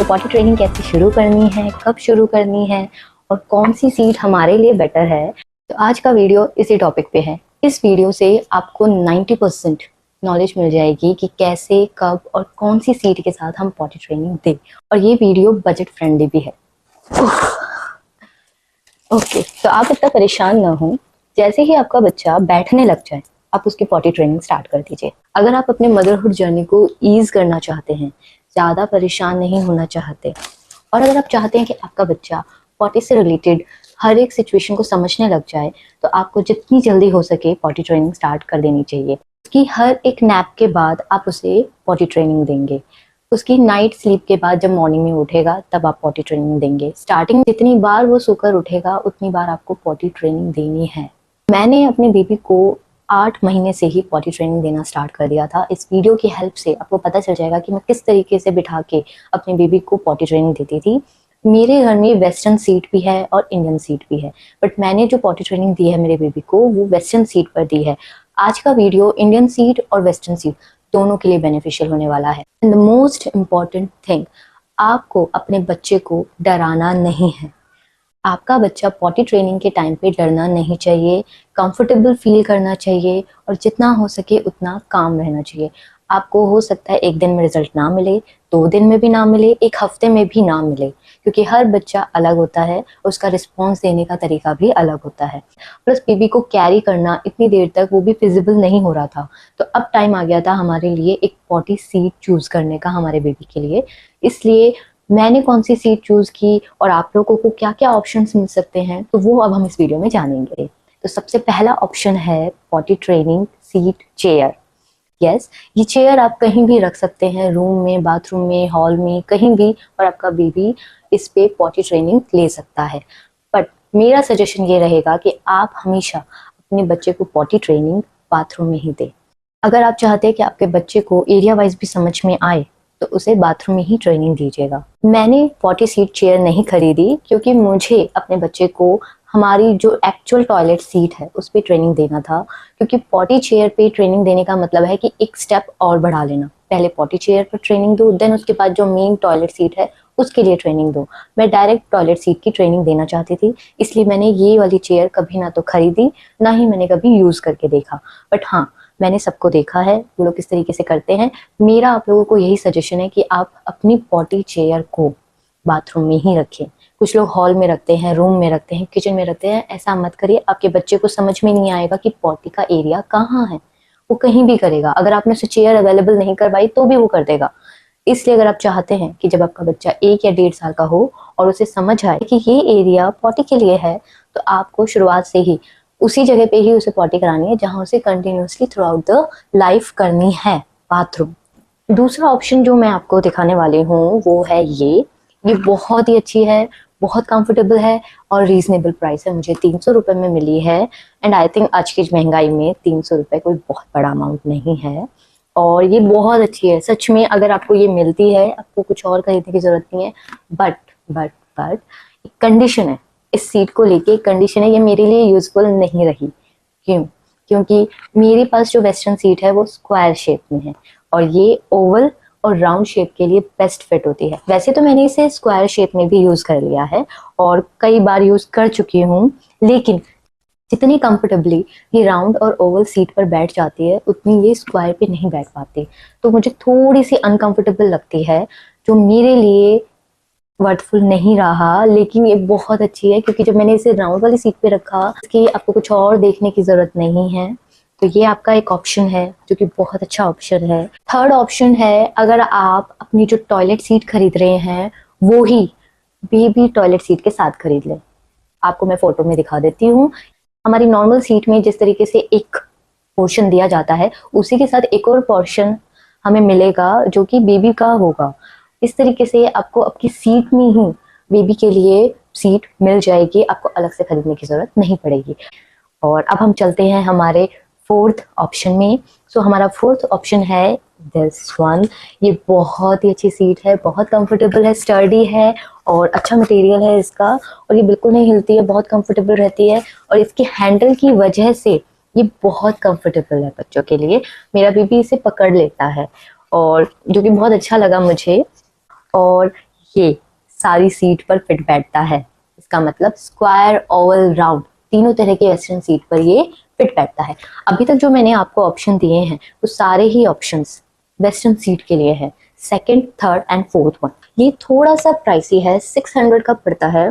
Potty training कैसे शुरू करनी है, कब शुरू करनी है और कौन सी सीट हमारे लिए बेटर है, तो आज का वीडियो इसी टॉपिक पे है। इस वीडियो से आपको 90% नॉलेज मिल जाएगी कि कैसे, कब और कौन सी सीट के साथ हम पॉटी ट्रेनिंग दें। और ये वीडियो बजट फ्रेंडली भी है। ओके, तो आप इतना परेशान ना हो। जैसे ही आपका बच्चा बैठने लग जाए, आप उसकी पॉटी ट्रेनिंग स्टार्ट कर दीजिए। अगर आप अपने मदरहुड जर्नी को ईज करना चाहते हैं, ज़्यादा परेशान नहीं होना चाहते, और अगर आप चाहते हैं कि आपका बच्चा पॉटी से रिलेटेड हर एक सिचुएशन को समझने लग जाए, तो आपको जितनी जल्दी हो सके पॉटी ट्रेनिंग स्टार्ट कर देनी चाहिए। उसकी हर एक नैप के बाद आप उसे पॉटी ट्रेनिंग देंगे। उसकी नाइट स्लीप के बाद जब मॉर्निंग में उठेगा तब आप पॉटी ट्रेनिंग देंगे। स्टार्टिंग जितनी बार वो सोकर उठेगा उतनी बार आपको पॉटी ट्रेनिंग देनी है। मैंने अपने बेबी को 8 महीने से ही पॉटी ट्रेनिंग देना स्टार्ट कर दिया था। इस वीडियो की हेल्प से आपको पता चल जाएगा कि मैं किस तरीके से बिठा के अपने बेबी को पॉटी ट्रेनिंग देती थी। मेरे घर में वेस्टर्न सीट भी है और इंडियन सीट भी है, बट मैंने जो पॉटी ट्रेनिंग दी है मेरे बेबी को वो वेस्टर्न सीट पर दी है। आज का वीडियो इंडियन सीट और वेस्टर्न सीट दोनों के लिए बेनिफिशियल होने वाला है। And the most important thing, आपको अपने बच्चे को डराना नहीं है। आपका बच्चा पॉटी ट्रेनिंग के टाइम पे डरना नहीं चाहिए, कंफर्टेबल फील करना चाहिए और जितना हो सके उतना काम रहना चाहिए। आपको हो सकता है 1 दिन में रिजल्ट ना मिले, 2 दिन में भी ना मिले, 1 हफ्ते में भी ना मिले, क्योंकि हर बच्चा अलग होता है, उसका रिस्पॉन्स देने का तरीका भी अलग होता है। प्लस बेबी को कैरी करना इतनी देर तक वो भी फिजिबल नहीं हो रहा था, तो अब टाइम आ गया था हमारे लिए एक पॉटी सीट चूज करने का हमारे बेबी के लिए। इसलिए मैंने कौन सी सीट चूज की और आप लोगों को क्या क्या ऑप्शंस मिल सकते हैं, तो वो अब हम इस वीडियो में जानेंगे। तो सबसे पहला ऑप्शन है potty training seat chair. Yes, ये चेयर आप कहीं भी रख सकते हैं, रूम में, बाथरूम में, हॉल में, कहीं भी, और आपका बेबी इस पे पॉटी ट्रेनिंग ले सकता है। बट मेरा सजेशन ये रहेगा कि आप हमेशा अपने बच्चे को पॉटी ट्रेनिंग बाथरूम में ही दें। अगर आप चाहते हैं कि आपके बच्चे को एरिया वाइज भी समझ में आए तो उसे बाथरूम में ही ट्रेनिंग दीजिएगा। मैंने पॉटी सीट चेयर नहीं खरीदी क्योंकि मुझे अपने बच्चे को हमारी जो एक्चुअल टॉयलेट सीट है उस पर ट्रेनिंग देना था। क्योंकि पॉटी चेयर पे ट्रेनिंग देने का मतलब है कि एक स्टेप और बढ़ा लेना। पहले पॉटी चेयर पर ट्रेनिंग दो, देन उसके बाद जो मेन टॉयलेट सीट है उसके लिए ट्रेनिंग दो। मैं डायरेक्ट टॉयलेट सीट की ट्रेनिंग देना चाहती थी, इसलिए मैंने ये वाली चेयर कभी ना तो खरीदी, ना ही मैंने कभी यूज करके देखा। बट हाँ, मैंने सबको देखा है वो लोग किस तरीके से करते हैं। मेरा आप लोगों को यही सजेशन है कि आप अपनी पॉटी चेयर को बाथरूम में ही रखें। कुछ लोग हॉल में रखते हैं, रूम में रखते हैं, किचन में रखते हैं। ऐसा मत करिए, आपके बच्चे को समझ में नहीं आएगा कि पॉटी का एरिया कहाँ है। वो कहीं भी करेगा, अगर आपने उसे चेयर अवेलेबल नहीं करवाई तो भी वो कर देगा। इसलिए अगर आप चाहते हैं कि जब आपका बच्चा 1 या 1.5 साल का हो और उसे समझ आए कि ये एरिया पॉटी के लिए है, तो आपको शुरुआत से ही उसी जगह पे ही उसे पॉटी करानी है जहां उसे continuously through out the life करनी है, बाथरूम। दूसरा ऑप्शन जो मैं आपको दिखाने वाली हूँ वो है ये बहुत ही अच्छी है, बहुत कंफर्टेबल है और रीजनेबल प्राइस है। मुझे 300 रुपये में मिली है। एंड आई थिंक आज की महंगाई में 300 रुपये कोई बहुत बड़ा अमाउंट नहीं है, और ये बहुत अच्छी है सच में। अगर आपको ये मिलती है, आपको कुछ और खरीदने की जरूरत नहीं है। बट एक कंडीशन है, इस सीट को लेके एक कंडीशन है, ये मेरे लिए यूजफुल नहीं रही। क्यों? क्योंकि मेरे पास जो वेस्टर्न सीट है वो स्क्वायर शेप में है और ये ओवल और राउंड शेप के लिए बेस्ट फिट होती है। वैसे तो मैंने इसे स्क्वायर शेप में भी यूज कर लिया है और कई बार यूज कर चुकी हूँ, लेकिन जितनी कंफर्टेबली ये राउंड और ओवल सीट पर बैठ जाती है उतनी ये स्क्वायर पे नहीं बैठ पाती, तो मुझे थोड़ी सी अनकंफर्टेबल लगती है, जो मेरे लिए वर्थफुल नहीं रहा। लेकिन ये बहुत अच्छी है क्योंकि जब मैंने इसे राउंड वाली सीट पे रखा, इसकी आपको कुछ और देखने की जरूरत नहीं है। तो ये आपका एक ऑप्शन है जो कि बहुत अच्छा ऑप्शन है। थर्ड ऑप्शन है, अगर आप अपनी जो टॉयलेट सीट खरीद रहे हैं वो ही बेबी टॉयलेट सीट के साथ खरीद लें। आपको मैं फोटो में दिखा देती हूँ। हमारी नॉर्मल सीट में जिस तरीके से एक पोर्शन दिया जाता है, उसी के साथ एक और पोर्शन हमें मिलेगा जो कि बेबी का होगा। इस तरीके से आपको आपकी सीट में ही बेबी के लिए सीट मिल जाएगी, आपको अलग से खरीदने की जरूरत नहीं पड़ेगी। और अब हम चलते हैं हमारे फोर्थ ऑप्शन में। सो हमारा फोर्थ ऑप्शन है दिस वन। ये बहुत ही अच्छी सीट है, बहुत कंफर्टेबल है, स्टर्डी है और अच्छा मटेरियल है इसका, और ये बिल्कुल नहीं हिलती है, बहुत कंफर्टेबल रहती है। और इसके हैंडल की वजह से ये बहुत कंफर्टेबल है बच्चों के लिए। मेरा बेबी इसे पकड़ लेता है और जो कि बहुत अच्छा लगा मुझे। और ये सारी सीट पर फिट बैठता है। इसका मतलब स्क्वायर, ओवल, राउंड तीनों तरह के वेस्टर्न सीट पर ये फिट बैठता है। अभी तक जो मैंने आपको ऑप्शन दिए हैं वो सारे ही ऑप्शंस वेस्टर्न सीट के लिए है, second, third and fourth one. ये थोड़ा सा प्राइसी है, 600 का पड़ता है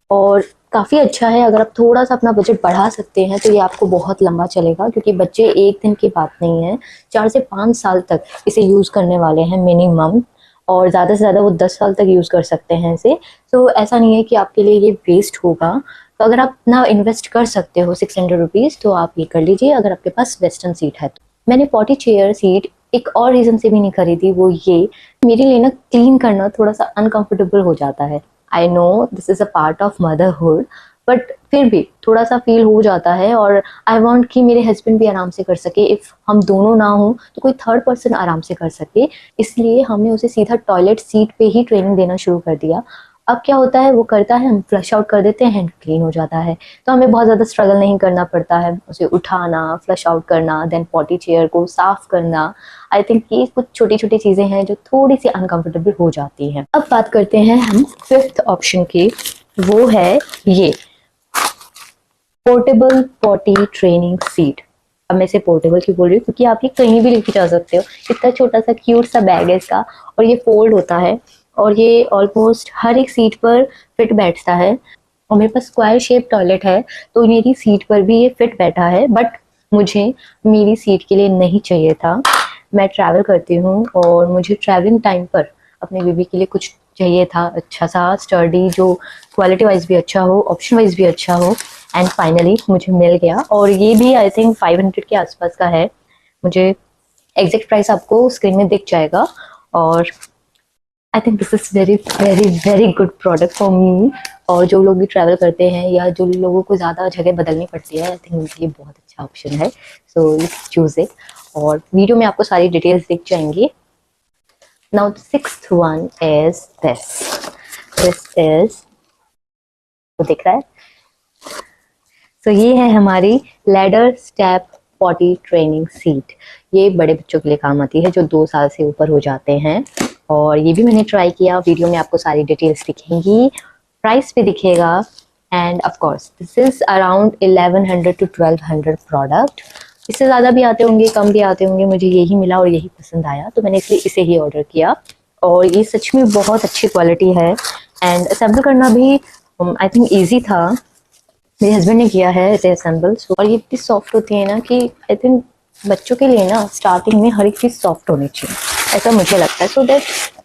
और काफ़ी अच्छा है। अगर आप थोड़ा सा अपना बजट बढ़ा सकते हैं तो ये आपको बहुत लंबा चलेगा, क्योंकि बच्चे एक दिन की बात नहीं है, 4 से 5 साल तक इसे यूज़ करने वाले हैं मिनिमम, और ज़्यादा से ज़्यादा वो 10 साल तक यूज़ कर सकते हैं इसे। तो ऐसा नहीं है कि आपके लिए ये वेस्ट होगा। तो अगर आप ना इन्वेस्ट कर सकते हो 600 रुपीज़ तो आप ये कर लीजिए, अगर आपके पास वेस्टर्न सीट है तो। मैंने पॉटी चेयर सीट एक और रीज़न से भी नहीं खरीदी, वो ये मेरे लिए ना क्लीन करना थोड़ा सा अनकंफर्टेबल हो जाता है। I know this is a part of motherhood, but फिर भी थोड़ा सा फील हो जाता है, और आई वांट कि मेरे हस्बैंड भी आराम से कर सके। इफ़ हम दोनों ना हो तो कोई थर्ड पर्सन आराम से कर सके, इसलिए हमने उसे सीधा टॉयलेट सीट पे ही ट्रेनिंग देना शुरू कर दिया। अब क्या होता है, वो करता है, हम फ्लश आउट कर देते हैं, क्लीन हो जाता है, तो हमें बहुत ज़्यादा स्ट्रगल नहीं करना पड़ता है उसे उठाना, फ्लश आउट करना, देन पॉटी चेयर को साफ़ करना। आई थिंक ये कुछ छोटी छोटी चीज़ें हैं जो थोड़ी सी अनकंफर्टेबल हो जाती हैं। अब बात करते हैं हम फिफ्थ ऑप्शन की, वो है ये पोर्टेबल पॉटी ट्रेनिंग सीट। अब मैं इसे पोर्टेबल क्यों बोल रही हूँ, क्योंकि आप ये कहीं भी लेके जा सकते हो। इतना छोटा सा क्यूट सा बैग है इसका, और ये फोल्ड होता है, और ये ऑलमोस्ट हर एक सीट पर फिट बैठता है। और मेरे पास स्क्वायर शेप टॉयलेट है तो मेरी सीट पर भी ये फिट बैठा है, बट मुझे मेरी सीट के लिए नहीं चाहिए था। मैं ट्रैवल करती हूँ और मुझे ट्रैवलिंग टाइम पर अपने बेबी के लिए कुछ चाहिए था अच्छा सा स्टर्डी, जो क्वालिटी वाइज भी अच्छा हो, ऑप्शन वाइज भी अच्छा हो, एंड फाइनली मुझे मिल गया। और ये भी आई थिंक 500 के आसपास का है। मुझे एग्जैक्ट प्राइस आपको स्क्रीन में दिख जाएगा, और I think this is very very very good product for me. और जो लोग भी ट्रैवल करते हैं या जो लोगों को ज़्यादा जगह बदलनी पड़ती है, आई थिंक उनके लिए बहुत अच्छा ऑप्शन है। सो लेट्स चूज इट, और वीडियो में आपको सारी डिटेल्स दिख जाएंगी। Now the sixth one is this is, वो दिख रहा है? तो ये है हमारी ladder step potty training seat. ये बड़े बच्चों के लिए काम आती है जो 2 साल से ऊपर हो जाते हैं, और ये भी मैंने ट्राई किया। वीडियो में आपको सारी डिटेल्स दिखेंगी, प्राइस भी दिखेगा, end of course this is around 1100 to 1200 product. इससे ज़्यादा भी आते होंगे, कम भी आते होंगे, मुझे यही मिला और यही पसंद आया, तो मैंने इसलिए इसे ही ऑर्डर किया। और ये सच में बहुत अच्छी क्वालिटी है, एंड असेंबल करना भी आई थिंक ईजी था। मेरे हस्बैंड ने किया है इसे असेंबल, और ये इतनी सॉफ्ट होती है ना कि आई थिंक बच्चों के लिए ना स्टार्टिंग में हर एक चीज़ सॉफ्ट होनी चाहिए, ऐसा मुझे लगता है, सो दैट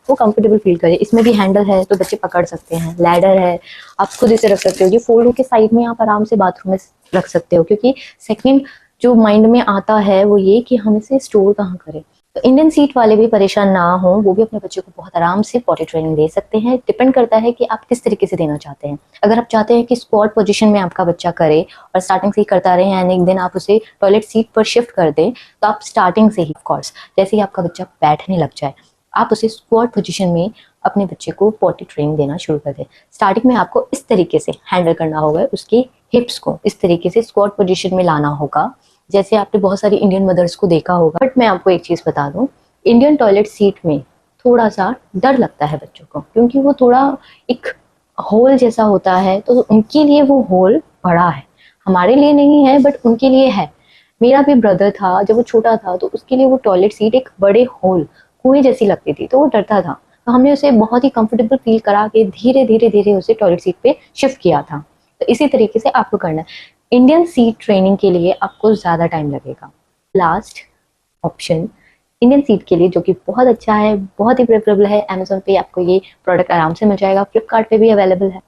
वो कंफर्टेबल फील करे। इसमें भी हैंडल है तो बच्चे पकड़ सकते हैं, लैडर है, आप खुद इसे रख सकते हो, ये फोल्ड होकर साइड में आप आराम से बाथरूम में रख सकते हो। क्योंकि सेकंड जो माइंड में आता है वो ये कि हम इसे स्टोर कहाँ करें। तो इंडियन सीट वाले भी परेशान ना हो, वो भी अपने बच्चे को बहुत आराम से पॉटी ट्रेनिंग दे सकते हैं। डिपेंड करता है कि आप किस तरीके से देना चाहते हैं। अगर आप चाहते हैं कि स्क्वाट पोजीशन में आपका बच्चा करे और स्टार्टिंग से ही करता रहे, यानी एक दिन आप उसे टॉयलेट सीट पर शिफ्ट कर दें, तो आप स्टार्टिंग से ही ऑफ कोर्स जैसे ही आपका बच्चा बैठने लग जाए, आप उसे स्क्वाट पोजीशन में अपने बच्चे को पॉटी ट्रेनिंग देना शुरू कर दें। स्टार्टिंग में आपको इस तरीके से हैंडल करना होगा, उसकी हिप्स को इस तरीके से स्क्वाट पोजीशन में लाना होगा, जैसे आपने बहुत सारी इंडियन मदर्स को देखा होगा। बट मैं आपको एक चीज़ बता दूं, इंडियन टॉयलेट सीट में थोड़ा सा डर लगता है बच्चों को, क्योंकि वो थोड़ा एक होल जैसा होता है, तो उनके लिए वो होल बड़ा है, हमारे लिए नहीं है बट उनके लिए है। मेरा भी ब्रदर था, जब वो छोटा था तो उसके लिए वो टॉयलेट सीट एक बड़े होल कुएं जैसी लगती थी, तो वो डरता था। तो हमने उसे बहुत ही कंफर्टेबल फील करा के धीरे धीरे धीरे उसे टॉयलेट सीट पे शिफ्ट किया था। तो इसी तरीके से आपको करना है। इंडियन सीट ट्रेनिंग के लिए आपको ज़्यादा टाइम लगेगा। लास्ट ऑप्शन इंडियन सीट के लिए, जो कि बहुत अच्छा है, बहुत ही प्रेफरेबल है, अमेजोन पे आपको ये प्रोडक्ट आराम से मिल जाएगा, फ्लिपकार्ट पे भी अवेलेबल है,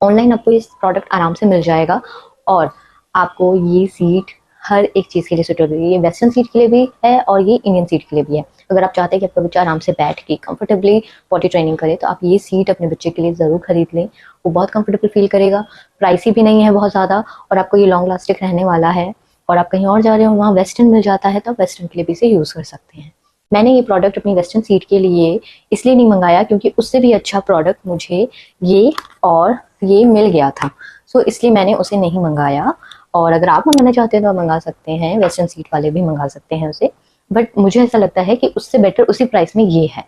ऑनलाइन आपको ये प्रोडक्ट आराम से मिल जाएगा। और आपको ये सीट हर एक चीज़ के लिए सूटेबल है। ये वेस्टर्न सीट के लिए भी है और ये इंडियन सीट के लिए भी है। अगर आप चाहते हैं कि आपका बच्चा आराम से बैठ के कंफर्टेबली पॉटी ट्रेनिंग करे, तो आप ये सीट अपने बच्चे के लिए ज़रूर खरीद लें। वो बहुत कंफर्टेबल फील करेगा, प्राइसी भी नहीं है बहुत ज़्यादा, और आपको ये लॉन्ग लास्टिक रहने वाला है। और आप कहीं और जा रहे हो, वहाँ वेस्टर्न मिल जाता है, तो आप वेस्टर्न के लिए भी इसे यूज़ कर सकते हैं। मैंने ये प्रोडक्ट अपनी वेस्टर्न सीट के लिए इसलिए नहीं मंगाया, क्योंकि उससे भी अच्छा प्रोडक्ट मुझे ये और ये मिल गया था, सो इसलिए मैंने उसे नहीं मंगाया। और अगर आप मंगाना चाहते हैं तो आप मंगा सकते हैं, वेस्टर्न सीट वाले भी मंगा सकते हैं उसे, बट मुझे ऐसा लगता है कि उससे बेटर उसी प्राइस में ये है।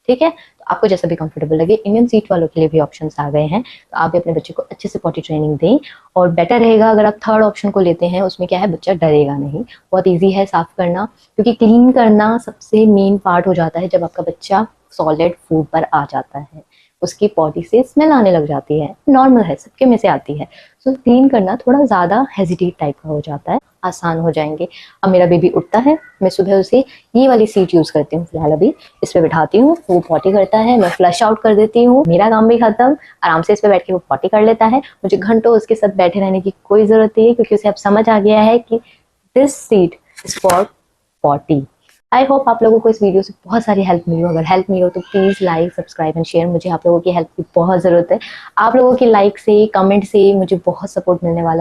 ठीक है, तो आपको जैसा भी कंफर्टेबल लगे। इंडियन सीट वालों के लिए भी ऑप्शंस आ गए हैं, तो आप भी अपने बच्चे को अच्छे से पॉटी ट्रेनिंग दें। और बेटर रहेगा अगर आप थर्ड ऑप्शन को लेते हैं, उसमें क्या है, बच्चा डरेगा नहीं, बहुत ईजी है साफ करना, क्योंकि क्लीन करना सबसे मेन पार्ट हो जाता है। जब आपका बच्चा सॉलिड फूड पर आ जाता है, उसकी पॉटी से स्मेल आने लग जाती है, नॉर्मल है, सबके में से आती है। सो क्लीन करना थोड़ा ज़्यादा हेजिटेट टाइप का हो जाता है, आसान हो जाएंगे। अब मेरा बेबी उठता है, मैं सुबह उसे ये वाली सीट यूज़ करती हूँ, फिलहाल अभी इस पे बिठाती हूँ, वो पॉटी करता है, मैं फ्लश आउट कर देती हूँ, मेरा काम भी खत्म, आराम से इस पे बैठ के वो पॉटी कर लेता है। मुझे घंटों उसके साथ बैठे रहने की कोई ज़रूरत नहीं है, क्योंकि उसे अब समझ आ गया है कि this seat is for potty. I hope आप लोगों को इस वीडियो से बहुत सारी हेल्प मिली हो। अगर हेल्प मिली हो तो please like, subscribe and share. मुझे आप लोगों की हेल्प की बहुत ज़रूरत है। आप लोगों के लाइक से, कमेंट से मुझे बहुत सपोर्ट मिलने वाला है।